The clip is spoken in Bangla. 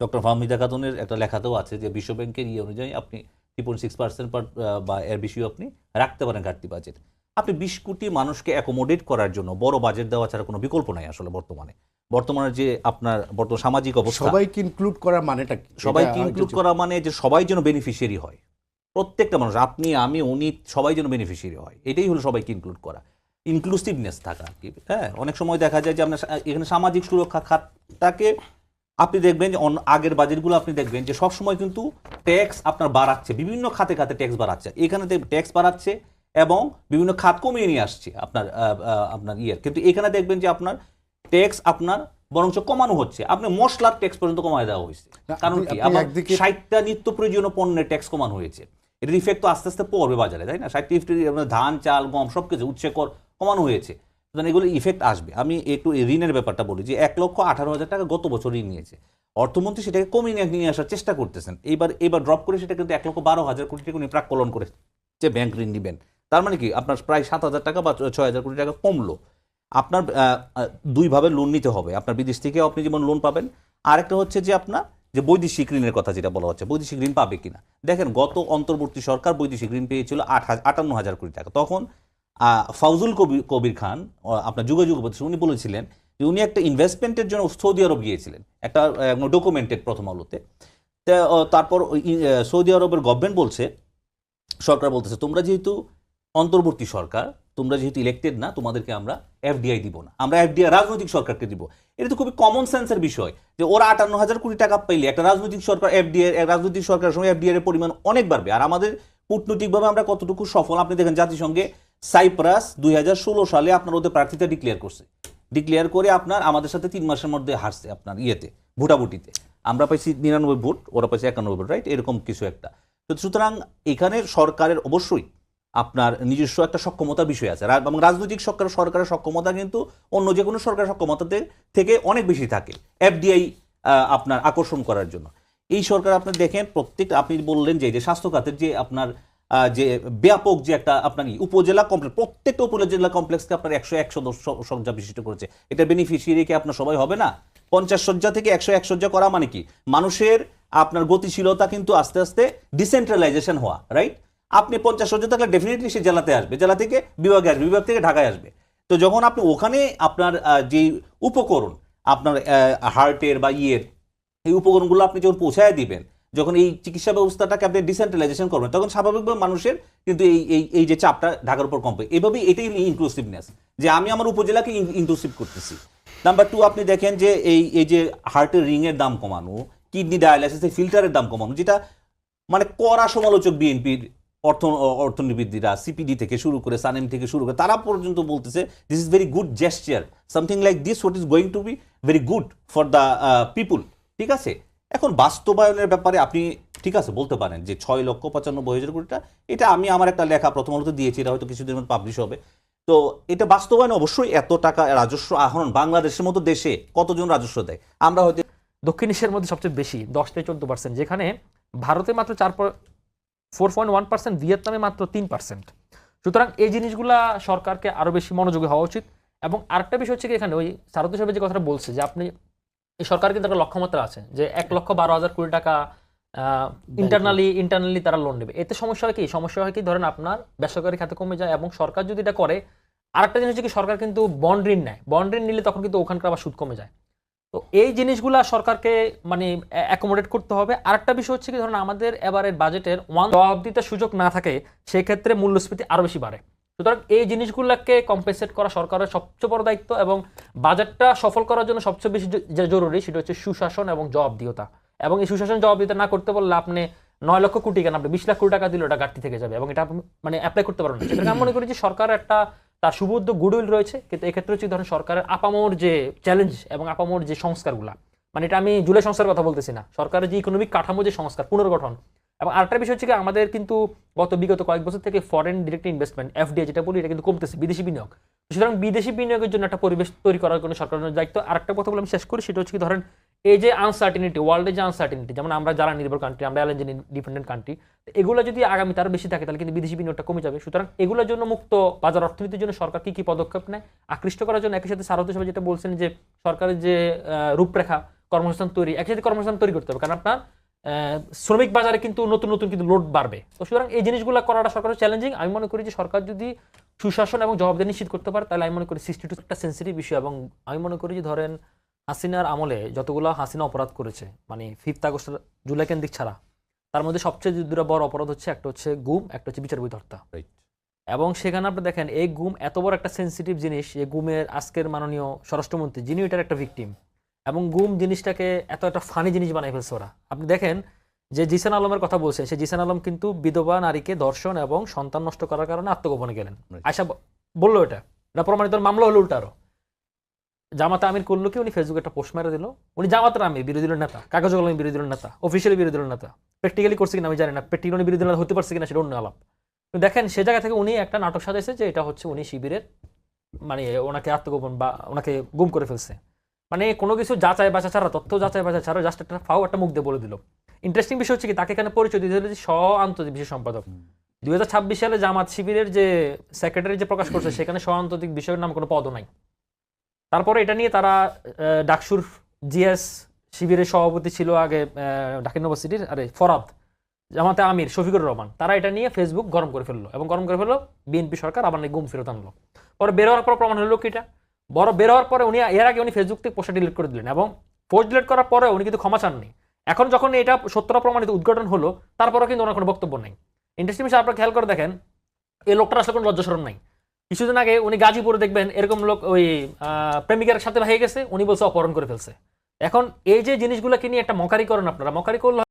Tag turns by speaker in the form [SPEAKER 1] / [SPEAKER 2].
[SPEAKER 1] ডক্টর ফাহমিদা খাতুনের একটা লেখাতেও আছে যে বিশ্বব্যাংকের অনুযায়ী আপনি 3.6% বা এর বেশিও আপনি রাখতে পারেন ঘাটতি বাজেট। আপনি 20 কোটি মানুষকে অ্যাকোমোডেট করার জন্য বড় বাজেট দেওয়া ছাড়া কোনো বিকল্প নাই আসলে বর্তমানে যে আপনার বর্তমান সামাজিক অবস্থা।
[SPEAKER 2] সবাইকে ইনক্লুড করা মানেটা কি?
[SPEAKER 1] সবাইকে ইনক্লুড করা মানে যে সবাই যেন বেনিফিশিয়ারি হয়, প্রত্যেকটা মানুষ, আপনি আমি উনি সবাই যেন বেনিফিশিয়ারি হয়, এটাই হলো সবাইকে ইনক্লুড করা, ইনক্লুসিভনেস থাকা আর কি। হ্যাঁ, অনেক সময় দেখা যায় যে আপনার এখানে সামাজিক সুরক্ষা খাতটাকে আপনি দেখবেন যে আগের বাজেটগুলো আপনি দেখবেন যে সবসময় কিন্তু ট্যাক্স আপনার বাড়াচ্ছে, বিভিন্ন খাতে খাতে ট্যাক্স বাড়াচ্ছে, এখানে ট্যাক্স বাড়াচ্ছে এবং বিভিন্ন খাত কমিয়ে নিয়ে আসছে আপনার আপনার কিন্তু এখানে দেখবেন যে আপনার ট্যাক্স আপনার বরঞ্চ কমানো হচ্ছে, আপনি মশলার ট্যাক্স পর্যন্ত কমায় দেওয়া হয়েছে। কারণ কি, আবার 60টা নিত্য প্রয়োজনীয় পণ্যের ট্যাক্স কমানো হয়েছে। এটার ইফেক্ট তো আস্তে আস্তে পড়বে বাজারে, তাই না? 60 ধান চাল গম সবকিছু উৎসে কর কমানো হয়েছে, এগুলো ইফেক্ট আসবে। আমি একটু ঋণের ব্যাপারটা বলি যে 1,18,000 টাকা গত বছর ঋণ নিয়েছে অর্থমন্ত্রী, সেটাকে কমিয়ে নিয়ে আসার চেষ্টা করতেছেন। এবার ড্রপ করে সেটা কিন্তু 1,12,000 কোটি টাকা উনি প্রাক্কলন করে যে ব্যাংক ঋণ দিবেন। তার মানে কি আপনার প্রায় 7,000 টাকা বা 6,000 কোটি টাকা কমলো। আপনার দুইভাবে লোন নিতে হবে, আপনার বিদেশ থেকেও আপনি যেমন লোন পাবেন, আরেকটা হচ্ছে যে আপনার যে বৈদেশিক ঋণের কথা যেটা বলা হচ্ছে, বৈদেশিক ঋণ পাবে কিনা। দেখেন, গত অন্তর্বর্তী সরকার বৈদেশিক ঋণ পেয়েছিল 58,000 কোটি টাকা। তখন ফাউজুল কবির খান, আপনার যোগাযোগ উপদেষ্টা, উনি বলেছিলেন যে উনি একটা ইনভেস্টমেন্টের জন্য সৌদি আরব গিয়েছিলেন, একটা ডকুমেন্টেড প্রথম আলোতে। তারপর সৌদি আরবের গভর্নমেন্ট বলছে, সরকার বলতেছে তোমরা যেহেতু অন্তর্বর্তী সরকার, তোমরা যেহেতু ইলেক্টেড না, তোমাদেরকে আমরা এফডিআই দিব না, আমরা এফডিআই রাজনৈতিক সরকারকে দিব। এটা তো খুবই কমন সেন্সের বিষয় যে ওরা 58,000 কোটি টাকা পাইলে একটা রাজনৈতিক সরকার রাজনৈতিক সরকারের সঙ্গে এফডিআই এর পরিমাণ অনেক বাড়বে। আর আমাদের কূটনৈতিকভাবে আমরা কতটুকু সফল আপনি দেখেন, জাতিসংঘে সাইপ্রাস 2016 সালে আপনার ওদের প্রার্থিতা ডিক্লেয়ার করে আপনার আমাদের সাথে 3 মাসের মধ্যে হারছে আপনার ভোটাভুটিতে। আমরা পাইছি 99 ভোট, ওরা পাইছে 91 ভোট, রাইট? এরকম কিছু একটা। তো সুতরাং এখানে সরকারের অবশ্যই আপনার নিজস্ব একটা সক্ষমতার বিষয় আছে, এবং রাজনৈতিক সরকারের সক্ষমতা কিন্তু অন্য যে কোনো সরকারের সক্ষমতা থেকে অনেক বেশি থাকে এফডিআই আপনার আকর্ষণ করার জন্য। এই সরকার আপনি দেখেন প্রত্যেকটা, আপনি বললেন যে স্বাস্থ্য খাতের যে আপনার যে ব্যাপক যে একটা আপনার উপজেলা কমপ্লেক্স, প্রত্যেকটা উপজেলা কমপ্লেক্সকে আপনার 100 শয্যা বিশিষ্ট করেছে। এটা বেনিফিশিয়ারি কি আপনার সবাই হবে না? 50 শয্যা থেকে 101 শয্যা করা মানে কি, মানুষের আপনার গতিশীলতা কিন্তু আস্তে আস্তে ডিসেন্ট্রালাইজেশন হওয়া, রাইট? আপনি 50 শয্যা থাকলে ডেফিনেটলি সে জেলাতে আসবে, জেলা থেকে বিভাগে আসবে, বিভাগ থেকে ঢাকায় আসবে। তো যখন আপনি ওখানে আপনার যে উপকরণ আপনার হার্টের বা এই উপকরণগুলো আপনি যখন পৌঁছায় দিবেন, যখন এই চিকিৎসা ব্যবস্থাটাকে আপনি ডিসেন্ট্রালাইজেশন করবেন, তখন স্বাভাবিকভাবে মানুষের কিন্তু এই যে চাপটা ঢাকার উপর কমবে। এভাবেই এটাই ইনক্লুসিভনেস, যে আমি আমার উপজেলাকে ইনক্লুসিভ করতেছি। নাম্বার 2, আপনি দেখেন যে এই যে হার্টের রিংয়ের দাম কমানো, কিডনি ডায়ালাইসিসের ফিল্টারের দাম কমানো, যেটা মানে কড়া সমালোচক বিএনপির অর্থনীতিবিদরা, সিপিডি থেকে শুরু করে সানেম থেকে শুরু করে তারা পর্যন্ত বলতেছে this is very good gesture, something like this what is going to be very good for the people. ঠিক আছে, এখন বাস্তবায়নের ব্যাপারে আপনি ঠিক আছে বলতে পারেন যে 6,95,000 কোটিটা, এটা আমি আমার একটা লেখা প্রথম আলোতে দিয়েছি, এটা হয়তো কিছুদিনের মধ্যে পাবলিশ হবে। তো এটা বাস্তবায়ন অবশ্যই এত টাকা রাজস্ব আহরণ, বাংলাদেশের মতো দেশে কতজন রাজস্ব দেয়? আমরা হয়তো
[SPEAKER 3] দক্ষিণ এশিয়ার মধ্যে সবচেয়ে বেশি 10 থেকে 14%, যেখানে ভারতে মাত্র 4.1%, ভিয়েতনামে মাত্র 3%। সুতরাং এই জিনিসগুলা সরকারকে আরো বেশি মনোযোগী হওয়া উচিত। এবং আরেকটা বিষয় হচ্ছে কি, এখানে ওই সারথী সাহেব যে কথাটা বলছে যে আপনি এই সরকার কিন্তু একটা লক্ষ্যমাত্রা আছে যে 1,12,000 কোটি টাকা ইন্টারনালি তারা লোন নেবে। এতে সমস্যা হয় কি ধরেন আপনার বেসরকারি খাতে কমে যায়, এবং সরকার যদি এটা করে, আরেকটা জিনিস হচ্ছে কি, সরকার কিন্তু বন্ড ঋণ নেয়, বন্ড ঋণ নিলে তখন কিন্তু ওখানকার আবার সুদ কমে যায়। তো এই জিনিসগুলা সরকারকে মানে অ্যাকোমোডেট করতে হবে। আরেকটা বিষয় হচ্ছে কি, ধরেন আমাদের এবারের বাজেটের জবাব দিতে সুযোগ না থাকে, সেক্ষেত্রে মূল্যস্ফীতি আরো বেশি বাড়ে। সুতরাং এই জিনিসগুলোকে কম্পেনসেট করা সরকারের সবচেয়ে বড় দায়িত্ব, এবং বাজেটটা সফল করার জন্য সবচেয়ে বেশি যে জরুরি সেটা হচ্ছে সুশাসন এবং জবাবদিহিতা। এবং এই সুশাসন জবাবদিহিতা না করতে বললে আপনি 9 লক্ষ কোটি কেন, আপনি 20 লাখ কোটি টাকা দিলে ওটা ঘাটতি থেকে যাবে, এবং এটা মানে অ্যাপ্লাই করতে পারবেন না। সেটা আমি মনে করি যে সরকারের একটা তার সুবুদ্ধ গুডউইল রয়েছে, কিন্তু এক্ষেত্রে হচ্ছে ধরেন সরকারের আপামর যে চ্যালেঞ্জ এবং আপামর যে সংস্কারগুলা, মানে এটা আমি জুলাই সংস্কার কথা বলতেছি না, সরকারের যে ইকোনমিক কাঠামো যে সংস্কার পুনর্গঠন। এবং আরেকটা বিষয় হচ্ছে কি, আমাদের কিন্তু বিগত কয়েক বছর থেকে ফরেন ডিরেক্ট ইনভেস্টমেন্ট এফডিআই যেটা বলি, এটা কিন্তু কমতেছে, বিদেশি বিনিয়োগ। সুতরাং বিদেশি বিনিয়োগের জন্য একটা পরিবেশ তৈরি করার জন্য সরকারের দায়িত্ব। আরেকটা কথা বলে আমি শেষ করি, সেটা হচ্ছে কি, ধরেন এই যে আনসার্টিনিটি, ওয়ার্ল্ডে যে আনসার্টিনিটি, যেমন আমরা যারা নির্ভর কান্ট্রি, আমরা এলএনজি ডিপেন্ডেন্ট কান্ট্রি, এগুলো যদি আগামী তার বেশি থাকে তাহলে কিন্তু বিদেশি বিনিয়োগটা কমে যাবে। সুতরাং এগুলোর জন্য মুক্ত বাজার অর্থনীতির জন্য সরকার কি পদক্ষেপ নেয় আকৃষ্ট করার জন্য, একই সাথে সারথী সাহেব যেটা বলছেন যে সরকারের যে রূপরেখা কর্মসংস্থান তৈরি, একসাথে কর্মসংস্থান তৈরি করতে হবে, কারণ আপনার শ্রমিক বাজারে কিন্তু নতুন নতুন কিন্তু লোড বাড়বে। তো সুতরাং এই জিনিসগুলো করাটা সরকারের চ্যালেঞ্জিং। আমি মনে করি যে সরকার যদি সুশাসন এবং জবাবদিহি নিশ্চিত করতে পারে, তাহলে আমি মনে করি 62 একটা সেন্সিটিভ বিষয়। এবং আমি মনে করি যে ধরেন হাসিনার আমলে যতগুলো হাসিনা অপরাধ করেছে, মানে 5 আগস্ট জুলাই কেন্দ্রিক ছাড়া, তার মধ্যে সবচেয়ে দুটো বড় অপরাধ হচ্ছে, একটা হচ্ছে গুম, একটা হচ্ছে বিচার বহির্ভূত হত্যা।
[SPEAKER 1] Right.
[SPEAKER 3] এবং সেখানে আপনি দেখেন এই গুম এত বড় একটা সেন্সিটিভ জিনিস, এই গুমের আজকের মাননীয় স্বরাষ্ট্রমন্ত্রী যিনি এটার একটা ভিকটিম, এবং গুম জিনিসটাকে এত একটা ফানি জিনিস বানাই ফেলছে ওরা। আপনি দেখেন যে জিসান আলমের কথা বলছে, সে জিসান আলম কিন্তু বিধবা নারীকে ধর্ষণ এবং সন্তান নষ্ট করার কারণে আত্মগোপনে গেলেন।
[SPEAKER 1] Right.
[SPEAKER 3] আয়শা বললো এটা প্রমাণিত, মামলা হলো উল্টা। আরো জামাতে আমির করলো কি, উনি ফেসবুকে একটা পোস্ট মেরে দিল, উনি জামাতের আমির, বিরোধী দলের নেতা, কাগজ কলমে বিরোধী দলের নেতা, অফিসিয়ালি বিরোধী দলের নেতা, প্র্যাকটিক্যালি করছে কিনা আমি জানি না, প্র্যাকটিক্যালি বিরোধী দল হতে পারছে কিনা সেটা অন্য আলাপ। কিন্তু দেখেন সে জায়গা থেকে উনি একটা নাটক সাজাইছে যে এটা হচ্ছে উনি শিবিরের, মানে ওনাকে আত্মগোপন বা ওনাকে গুম করে ফেলছে। মানে কোনো কিছু যাচাই বাছা ছাড়া, তথ্য যাচাই বাছা ছাড়া জাস্ট একটা ফাও একটা মুখ দিয়ে বলে দিল। ইন্টারেস্টিং বিষয় হচ্ছে কি, তাকে এখানে পরিচয় দিতে হলো যে আন্তর্জাতিক বিষয় সম্পাদক। 2026 সালে জামাত শিবিরের যে সেক্রেটারি যে প্রকাশ করছে, সেখানে আন্তর্জাতিক বিষয়ের নাম কোনো পদও নাই। তারপরে এটা নিয়ে তারা ডাকসুর জিএস শিবিরের সভাপতি ছিল আগে ঢাকা ইউনিভার্সিটির, ফরাদ, জামাতে আমির, শফিকুর রহমান, তারা এটা নিয়ে ফেসবুক গরম করে ফেললো, এবং গরম করে ফেললো বিএনপি সরকার আবার গুম ফেরত আনলো। পরে বের হওয়ার পর প্রমাণ হলো কি, এটা বের হওয়ার পরে উনি এর আগে উনি ফেসবুক থেকে পোস্টটা ডিলিট করে দিলেন, এবং পোস্ট ডিলিট করার পরে উনি কিন্তু ক্ষমা চাননি। এখন যখন এটা সত্যতা প্রমাণিত উদ্ঘাটন হলো, তারপরেও কিন্তু ওনার কোনো বক্তব্য নেই। ইন্টারেস্টিং বিষয়, আপনারা খেয়াল করে দেখেন এই লোকটার আসলে কোনো লজ্জা শরম নাই। কিছুদিন আগে উনি গাজীপুরে দেখবেন এরকম লোক ওই প্রেমিকার সাথে হয়ে গেছে, উনি বলছে অপহরণ করে ফেলছে। এখন এই যে জিনিসগুলোকে নিয়ে একটা মকারি করেন আপনারা, মকারি করলে